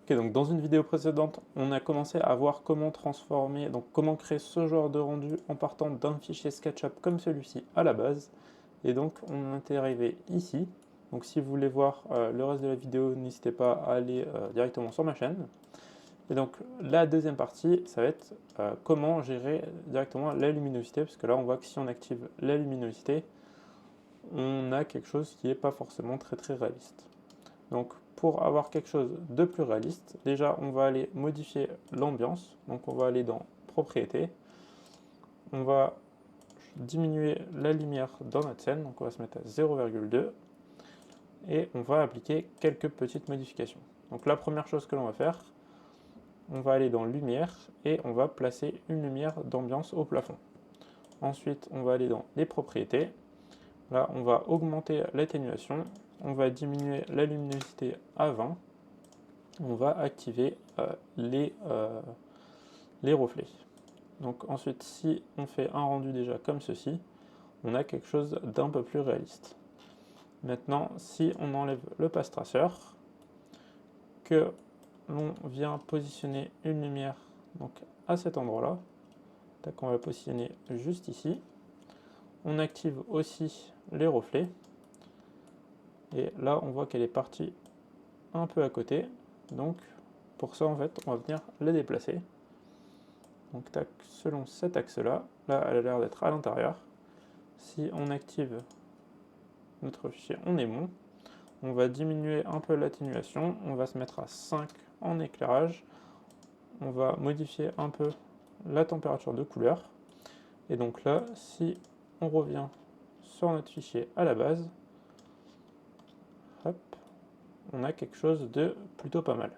Ok, donc dans une vidéo précédente, on a commencé à voir comment transformer, donc comment créer ce genre de rendu en partant d'un fichier SketchUp comme celui-ci à la base. Et donc on est arrivé ici. Donc si vous voulez voir le reste de la vidéo, n'hésitez pas à aller directement sur ma chaîne. Et donc la deuxième partie, ça va être comment gérer directement la luminosité, parce que là on voit que si on active la luminosité, on a quelque chose qui n'est pas forcément très réaliste. Donc pour avoir quelque chose de plus réaliste, déjà on va aller modifier l'ambiance. Donc on va aller dans Propriétés, on va diminuer la lumière dans notre scène, donc on va se mettre à 0,2 et on va appliquer quelques petites modifications. Donc la première chose que l'on va faire, on va aller dans Lumière et on va placer une lumière d'ambiance au plafond. Ensuite on va aller dans les propriétés, là on va augmenter l'atténuation, on va diminuer la luminosité à 20, on va activer les reflets. Donc ensuite, si on fait un rendu déjà comme ceci, on a quelque chose d'un peu plus réaliste. Maintenant, si on enlève le path tracer, que l'on vient positionner une lumière donc à cet endroit-là, on va la positionner juste ici, on active aussi les reflets, et là on voit qu'elle est partie un peu à côté, donc pour ça en fait on va venir la déplacer. Donc tac, selon cet axe-là, là elle a l'air d'être à l'intérieur. Si on active notre fichier, on est bon. On va diminuer un peu l'atténuation, on va se mettre à 5 en éclairage. On va modifier un peu la température de couleur. Et donc là, si on revient sur notre fichier à la base, hop, on a quelque chose de plutôt pas mal.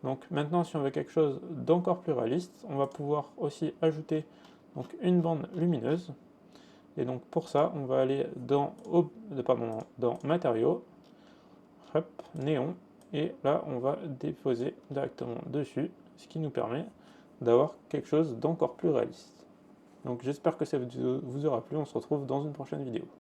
Donc maintenant, si on veut quelque chose d'encore plus réaliste, on va pouvoir aussi ajouter donc, une bande lumineuse. Et donc pour ça, on va aller dans Matériaux, hop, Néon, et là on va déposer directement dessus, ce qui nous permet d'avoir quelque chose d'encore plus réaliste. Donc j'espère que cette vidéo vous aura plu, on se retrouve dans une prochaine vidéo.